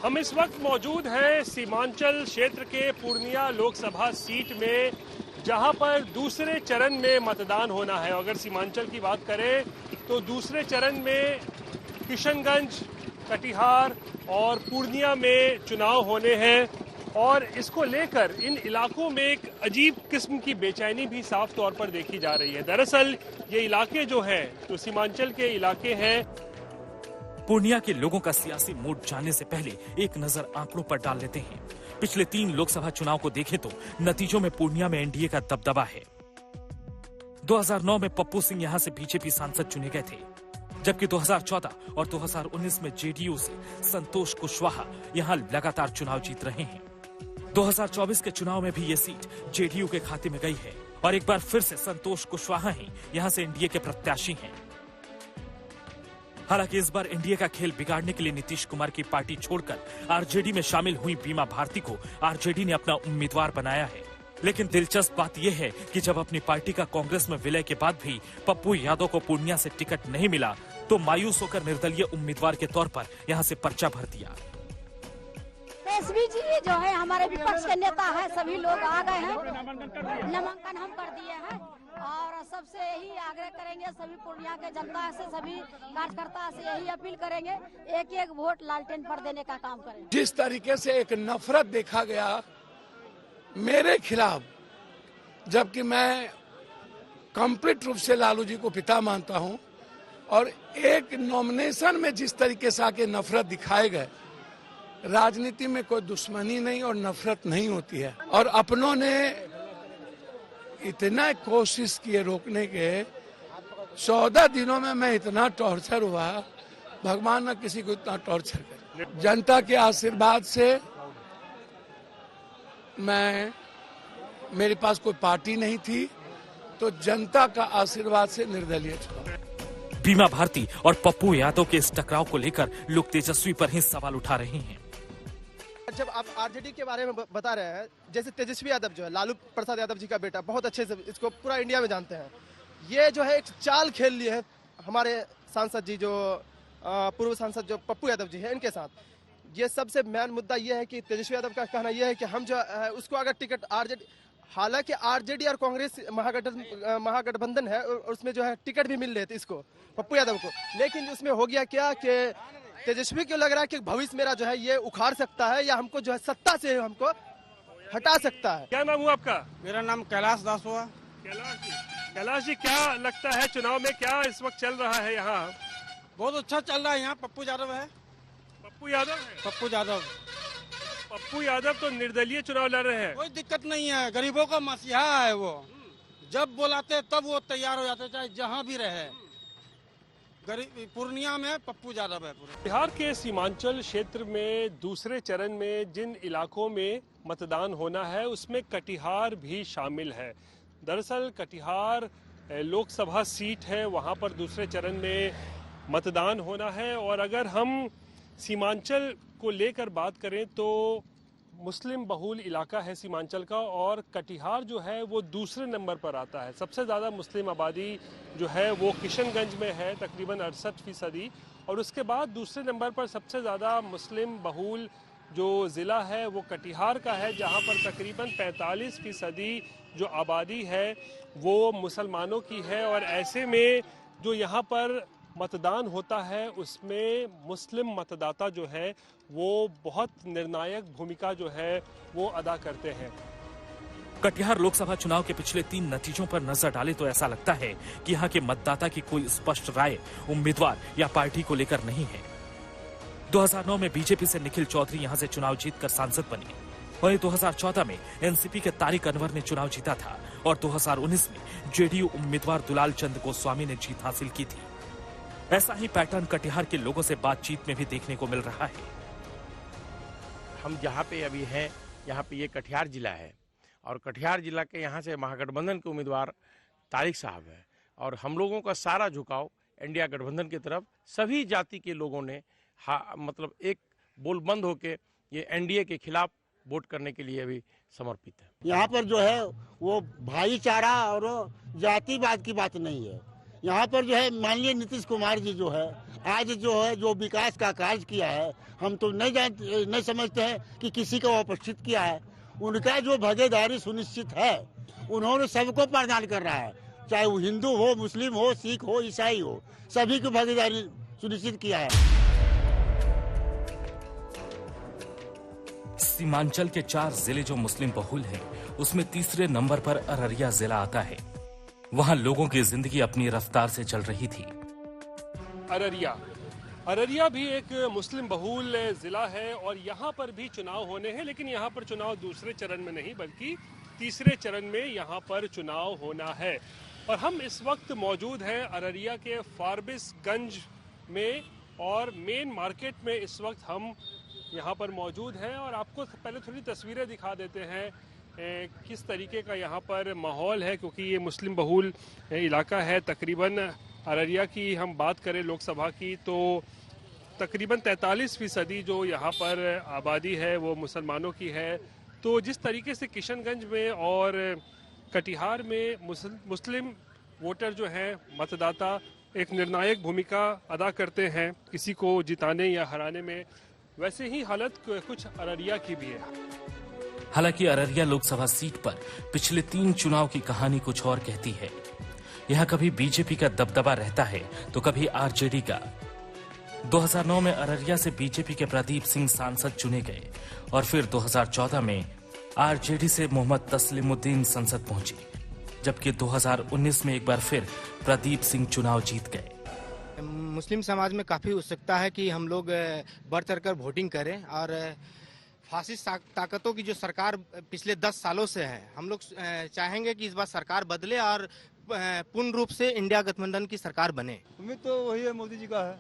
हम इस वक्त मौजूद हैं सीमांचल क्षेत्र के पूर्णिया लोकसभा सीट में, जहां पर दूसरे चरण में मतदान होना है। अगर सीमांचल की बात करें तो दूसरे चरण में किशनगंज, कटिहार और पूर्णिया में चुनाव होने हैं और इसको लेकर इन इलाकों में एक अजीब किस्म की बेचैनी भी साफ तौर पर देखी जा रही है। दरअसल ये इलाके जो हैं तो सीमांचल के इलाके हैं। पूर्णिया के लोगों का सियासी मूड जानने से पहले एक नजर आंकड़ों पर डाल लेते हैं। पिछले 3 लोकसभा चुनाव को देखें तो नतीजों में पूर्णिया में एनडीए का दबदबा है। 2009 में पप्पू सिंह यहां से बीजेपी सांसद चुने गए थे, जबकि 2014 और 2019 में जेडीयू से संतोष कुशवाहा यहां लगातार चुनाव जीत रहे हैं। 2024 के चुनाव में भी ये सीट जेडीयू के खाते में गई है और एक बार फिर से संतोष कुशवाहा ही यहां से एनडीए के प्रत्याशी हैं। हालांकि इस बार एनडीए का खेल बिगाड़ने के लिए नीतीश कुमार की पार्टी छोड़कर आरजेडी में शामिल हुई बीमा भारती को आरजेडी ने अपना उम्मीदवार बनाया है। लेकिन दिलचस्प बात यह है कि जब अपनी पार्टी का कांग्रेस में विलय के बाद भी पप्पू यादव को पूर्णिया से टिकट नहीं मिला तो मायूस होकर निर्दलीय उम्मीदवार के तौर पर यहां से पर्चा भर दिया। एसबी जी जो है हमारे विपक्ष के नेता है, सभी लोग आ गए हैं, नामांकन हम कर दिए हैं और सबसे यही आग्रह करेंगे, सभी पूर्णिया के जनता से, सभी कार्यकर्ता से यही अपील करेंगे, एक एक वोट लालटेन पर देने का काम करें। जिस तरीके से एक नफरत देखा गया मेरे खिलाफ, जबकि मैं कंप्लीट रूप से लालू जी को पिता मानता हूं, और एक नॉमिनेशन में जिस तरीके से आके नफरत दिखाए गए, राजनीति में कोई दुश्मनी नहीं और नफरत नहीं होती है। और अपनों ने इतना कोशिश किए रोकने के, 14 दिनों में मैं इतना टॉर्चर हुआ, भगवान न किसी को इतना टॉर्चर करे। जनता के आशीर्वाद से मेरे पास कोई पार्टी नहीं थी, तो जनता का आशीर्वाद से निर्दलीय चुना। बीमा भारती और पप्पू यादव के इस टकराव को लेकर लोग तेजस्वी पर ही सवाल उठा रहे हैं। जब आप आरजेडी के बारे में बता रहे हैं, जैसे तेजस्वी यादव जो है लालू प्रसाद यादव जी का बेटा, बहुत अच्छे से इसको पूरा इंडिया में जानते हैं। ये जो है एक चाल खेल लिए है हमारे सांसद जी, जो पूर्व सांसद जो पप्पू यादव जी है, इनके साथ। ये सबसे मेन मुद्दा ये है कि तेजस्वी यादव का कहना यह है कि हम जो है उसको अगर टिकट आरजेडी, हालांकि आरजेडी और कांग्रेस महागठबंधन है और उसमें जो है टिकट भी मिल रहे थे इसको, पप्पू यादव को, लेकिन उसमें हो गया क्या कि तेजस्वी को लग रहा है कि भविष्य मेरा जो है ये उखाड़ सकता है या हमको जो है सत्ता से हमको हटा सकता है। क्या नाम हुआ आपका? मेरा नाम कैलाश दास हुआ। कैलाश जी, क्या लगता है चुनाव में क्या इस वक्त चल रहा है यहाँ? बहुत अच्छा चल रहा है यहाँ। पप्पू यादव है। पप्पू यादव है? पप्पू यादव तो निर्दलीय चुनाव लड़ रहे हैं। कोई दिक्कत नहीं है, गरीबों का मसीहा है वो। जब बुलाते तब वो तैयार हो जाते, चाहे जहाँ भी रहे। पूर्णिया में पप्पू यादव है। बिहार के सीमांचल क्षेत्र में दूसरे चरण में जिन इलाकों में मतदान होना है उसमें कटिहार भी शामिल है। दरअसल कटिहार लोकसभा सीट है, वहां पर दूसरे चरण में मतदान होना है। और अगर हम सीमांचल को लेकर बात करें तो मुस्लिम बहुल इलाका है सीमांचल का, और कटिहार जो है वो दूसरे नंबर पर आता है। सबसे ज़्यादा मुस्लिम आबादी जो है वो किशनगंज में है, तकरीबन 68%, और उसके बाद दूसरे नंबर पर सबसे ज़्यादा मुस्लिम बहुल जो ज़िला है वो कटिहार का है, जहां पर तकरीबन 45% जो आबादी है वो मुसलमानों की है। और ऐसे में जो यहाँ पर मतदान होता है उसमें मुस्लिम मतदाता जो है वो बहुत निर्णायक भूमिका जो है वो अदा करते हैं। कटिहार लोकसभा चुनाव के पिछले 3 नतीजों पर नजर डाले तो ऐसा लगता है कि यहाँ के मतदाता की कोई स्पष्ट राय उम्मीदवार या पार्टी को लेकर नहीं है। 2009 में बीजेपी से निखिल चौधरी यहाँ से चुनाव जीतकर सांसद बने। वहीं 2014 में एनसीपी के तारिक अनवर ने चुनाव जीता था और 2019 में जेडीयू उम्मीदवार दुलाल चंद गोस्वामी ने जीत हासिल की थी। ऐसा ही पैटर्न कटिहार के लोगों से बातचीत में भी देखने को मिल रहा है। हम जहाँ पे अभी हैं, यहाँ पे ये कटिहार जिला है और कटिहार जिला के यहाँ से महागठबंधन के उम्मीदवार तारिक साहब है, और हम लोगों का सारा झुकाव इंडिया गठबंधन की तरफ सभी जाति के लोगों ने मतलब एक बोल बंद होके ये एनडीए के खिलाफ वोट करने के लिए भी समर्पित है। यहाँ पर जो है वो भाईचारा और जातिवाद की बात नहीं है, यहाँ पर जो है माननीय नीतीश कुमार जी जो है आज जो विकास का कार्य किया है, हम तो नहीं समझते हैं कि किसी को उपस्थित किया है। उनका जो भागीदारी सुनिश्चित है, उन्होंने सबको प्रदान कर रहा है, चाहे वो हिंदू हो, मुस्लिम हो, सिख हो, ईसाई हो, सभी की भागीदारी सुनिश्चित किया है। सीमांचल के 4 जिले जो मुस्लिम बहुल हैं, उसमें तीसरे नंबर पर अररिया जिला आता है। वहां लोगों की जिंदगी अपनी रफ्तार से चल रही थी। अररिया भी एक मुस्लिम बहुल जिला है और यहाँ पर भी चुनाव होने हैं, लेकिन यहाँ पर चुनाव दूसरे चरण में नहीं बल्कि तीसरे चरण में यहाँ पर चुनाव होना है। और हम इस वक्त मौजूद हैं अररिया के फारबिसगंज में और मेन मार्केट में इस वक्त हम यहाँ पर मौजूद हैं और आपको पहले थोड़ी तस्वीरें दिखा देते हैं किस तरीके का यहाँ पर माहौल है, क्योंकि ये मुस्लिम बहुल इलाका है। तकरीबन अररिया की हम बात करें लोकसभा की तो तकरीबन 43% जो यहाँ पर आबादी है वो मुसलमानों की है। तो जिस तरीके से किशनगंज में और कटिहार में मुस्लिम वोटर जो हैं, मतदाता एक निर्णायक भूमिका अदा करते हैं किसी को जिताने या हराने में, वैसे ही हालत कुछ अररिया की भी है। हालांकि अररिया लोकसभा सीट पर पिछले 3 चुनाव की कहानी कुछ और कहती है। यहाँ कभी बीजेपी का दबदबा रहता है तो कभी आरजेडी का। 2009 में अररिया से बीजेपी के प्रदीप सिंह सांसद चुने गए और फिर 2014 में आरजेडी से मोहम्मद तस्लीमुद्दीन संसद पहुंचे, जबकि 2019 में एक बार फिर प्रदीप सिंह चुनाव जीत गए। मुस्लिम समाज में काफी उत्सुकता है कि हम लोग बढ़ चढ़कर वोटिंग करें और फासिस्ट ताकतों की जो सरकार पिछले 10 सालों से है, हम लोग चाहेंगे कि इस बार सरकार बदले और पूर्ण रूप से इंडिया गठबंधन की सरकार बने। उम्मीद तो वही है, मोदी जी का है।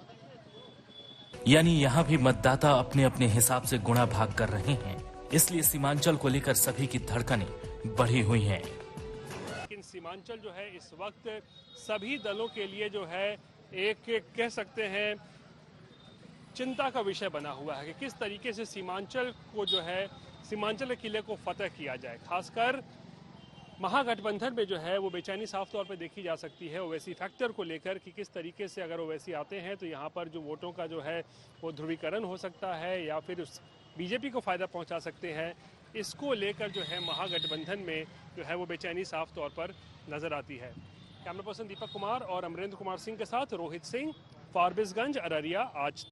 यानी यहाँ भी मतदाता अपने अपने हिसाब से गुणा भाग कर रहे हैं, इसलिए सीमांचल को लेकर सभी की धड़कनें बढ़ी हुई हैं। लेकिन सीमांचल जो है इस वक्त सभी दलों के लिए जो है एक कह सकते हैं चिंता का विषय बना हुआ है कि किस तरीके से सीमांचल को जो है सीमांचल के किले को फतह किया जाए। खासकर महागठबंधन में जो है वो बेचैनी साफ तौर पर देखी जा सकती है ओवैसी फैक्टर को लेकर कि किस तरीके से अगर ओवैसी आते हैं तो यहाँ पर जो वोटों का जो है वो ध्रुवीकरण हो सकता है या फिर उस बीजेपी को फायदा पहुँचा सकते हैं। इसको लेकर जो है महागठबंधन में जो है वो बेचैनी साफ तौर पर नजर आती है। कैमरा पर्सन दीपक कुमार और अमरेंद्र कुमार सिंह के साथ रोहित सिंह, फारबिसगंज, अररिया, आज।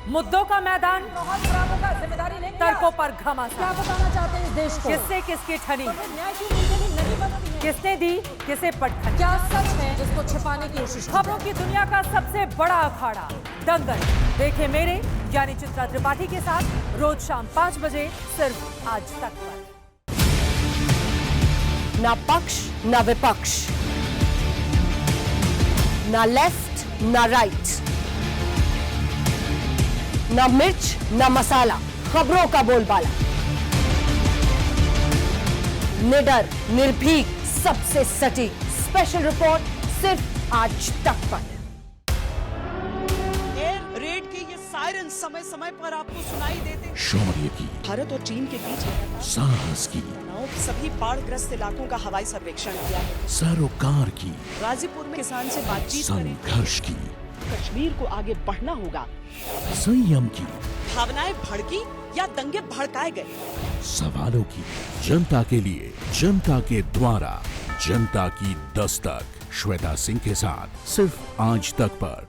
मुद्दों का मैदान, जिम्मेदारी लेंगे, तर्कों पर घमासान। क्या बताना चाहते हैं इस देश को? किससे किसकी ठनी, न्याय की नहीं बनती है। किसने दी किसे पटखनी, क्या सच है जिसको छिपाने की कोशिश। खबरों की दुनिया का सबसे बड़ा अखाड़ा दंगल देखे मेरे यानी चित्रा त्रिपाठी के साथ रोज शाम 5 बजे सिर्फ आज तक पर। ना पक्ष ना विपक्ष, ना लेफ्ट ना राइट, ना मिर्च ना मसाला, खबरों का बोलबाला, निडर निर्भीक सबसे सटीक स्पेशल रिपोर्ट सिर्फ आज तक पर। एयर रेड के ये सायरन समय समय पर आपको सुनाई देते। शौर्य की, भारत और चीन के बीच साहस की, सभी बाढ़ग्रस्त इलाकों का हवाई सर्वेक्षण किया है। सरोकार की, गाजीपुर में किसान से बातचीत करें। संघर्ष की, कश्मीर को आगे बढ़ना होगा। संयम की, भावनाएं भड़की या दंगे भड़काए गए। सवालों की, जनता के लिए, जनता के द्वारा, जनता की दस्तक। श्वेता सिंह के साथ सिर्फ आज तक पर।